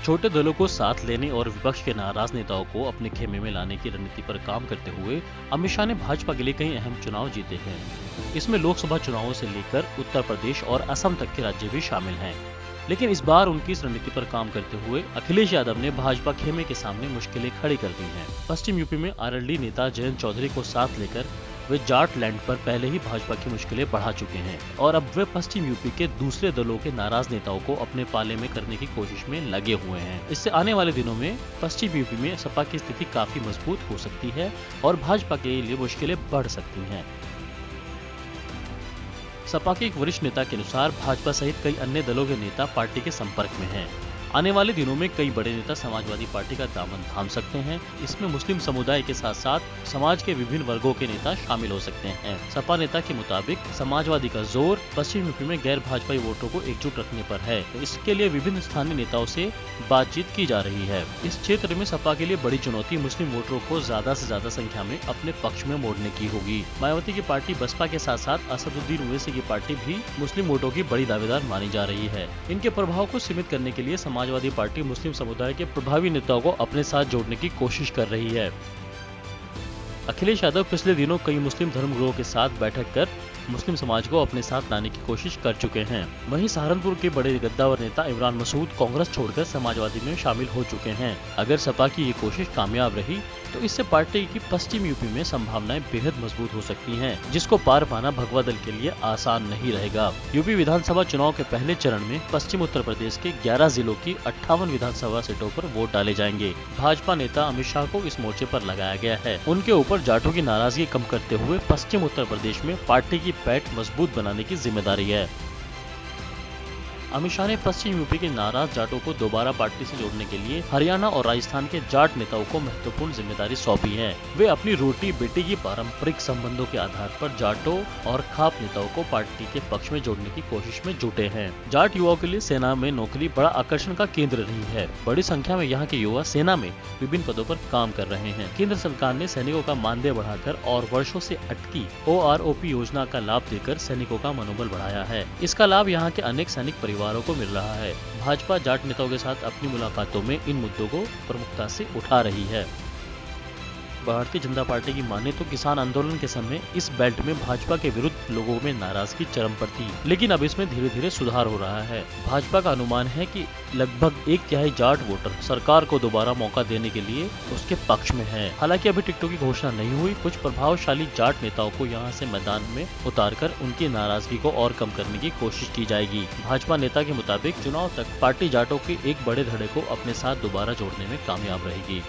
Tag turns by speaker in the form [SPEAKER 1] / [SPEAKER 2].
[SPEAKER 1] छोटे दलों को साथ लेने और विपक्ष के नाराज नेताओं को अपने खेमे में लाने की रणनीति पर काम करते हुए अमित शाह ने भाजपा के लिए कई अहम चुनाव जीते हैं। इसमें लोकसभा चुनावों से लेकर उत्तर प्रदेश और असम तक के राज्य भी शामिल हैं। लेकिन इस बार उनकी इस रणनीति पर काम करते हुए अखिलेश यादव ने भाजपा खेमे के सामने मुश्किलें खड़ी कर दी हैं। पश्चिम यूपी में आरएलडी नेता जयंत चौधरी को साथ लेकर वे जाट लैंड पर पहले ही भाजपा की मुश्किलें बढ़ा चुके हैं और अब वे पश्चिम यूपी के दूसरे दलों के नाराज नेताओं को अपने पाले में करने की कोशिश में लगे हुए हैं। इससे आने वाले दिनों में पश्चिम यूपी में सपा की स्थिति काफी मजबूत हो सकती है और भाजपा के लिए मुश्किलें बढ़ सकती हैं। सपा के एक वरिष्ठ नेता के अनुसार भाजपा सहित कई अन्य दलों के नेता पार्टी के संपर्क में हैं। आने वाले दिनों में कई बड़े नेता समाजवादी पार्टी का दामन थाम सकते हैं। इसमें मुस्लिम समुदाय के साथ साथ समाज के विभिन्न वर्गों के नेता शामिल हो सकते हैं। सपा नेता के मुताबिक समाजवादी का जोर पश्चिम यूपी में गैर भाजपाई वोटरों को एकजुट रखने पर है। तो इसके लिए विभिन्न स्थानीय नेताओं से बातचीत की जा रही है। इस क्षेत्र में सपा के लिए बड़ी चुनौती मुस्लिम वोटरों को ज्यादा से ज्यादा संख्या में अपने पक्ष में मोड़ने की होगी। मायावती की पार्टी बसपा के साथ साथ असदुद्दीन ओवैसी की पार्टी भी मुस्लिम वोटों की बड़ी दावेदार मानी जा रही है। इनके प्रभाव को सीमित करने के लिए समाजवादी पार्टी मुस्लिम समुदाय के प्रभावी नेताओं को अपने साथ जोड़ने की कोशिश कर रही है। अखिलेश यादव पिछले दिनों कई मुस्लिम धर्मगुरुओं के साथ बैठक कर मुस्लिम समाज को अपने साथ लाने की कोशिश कर चुके हैं। वहीं सहारनपुर के बड़े गद्दावर नेता इमरान मसूद कांग्रेस छोड़कर समाजवादी में शामिल हो चुके हैं। अगर सपा की ये कोशिश कामयाब रही तो इससे पार्टी की पश्चिम यूपी में संभावनाएं बेहद मजबूत हो सकती हैं, जिसको पार पाना भगवा दल के लिए आसान नहीं रहेगा। यूपी विधानसभा चुनाव के पहले चरण में पश्चिम उत्तर प्रदेश के 11 जिलों की 58 विधानसभा सीटों पर वोट डाले जाएंगे। भाजपा नेता अमित शाह को इस मोर्चे पर लगाया गया है। उनके ऊपर जाटों की नाराजगी कम करते हुए पश्चिम उत्तर प्रदेश में पार्टी की पैठ मजबूत बनाने की जिम्मेदारी है। अमित शाह ने पश्चिम यूपी के नाराज जाटों को दोबारा पार्टी से जोड़ने के लिए हरियाणा और राजस्थान के जाट नेताओं को महत्वपूर्ण जिम्मेदारी सौंपी है। वे अपनी रोटी बेटी की पारंपरिक संबंधों के आधार पर जाटों और खाप नेताओं को पार्टी के पक्ष में जोड़ने की कोशिश में जुटे हैं। जाट युवाओं के लिए सेना में नौकरी बड़ा आकर्षण का केंद्र रही है। बड़ी संख्या में यहाँ के युवा सेना में विभिन्न पदों पर काम कर रहे हैं। केंद्र सरकार ने सैनिकों का मानदेय बढ़ाकर और वर्षों से अटकी OROP योजना का लाभ देकर सैनिकों का मनोबल बढ़ाया है। इसका लाभ यहाँ के अनेक सैनिक परिवारों को मिल रहा है। भाजपा जाट नेताओं के साथ अपनी मुलाकातों में इन मुद्दों को प्रमुखता से उठा रही है। भारतीय जनता पार्टी की माने तो किसान आंदोलन के समय इस बेल्ट में भाजपा के विरुद्ध लोगों में नाराजगी चरम पर थी, लेकिन अब इसमें धीरे धीरे सुधार हो रहा है। भाजपा का अनुमान है कि लगभग 1/3 जाट वोटर सरकार को दोबारा मौका देने के लिए उसके पक्ष में है। हालांकि अभी टिकटों की घोषणा नहीं हुई। कुछ प्रभावशाली जाट नेताओं को यहां से मैदान में उतारकर उनकी नाराजगी को और कम करने की कोशिश की जाएगी। भाजपा नेता के मुताबिक चुनाव तक पार्टी जाटों के एक बड़े धड़े को अपने साथ दोबारा जोड़ने में कामयाब रहेगी।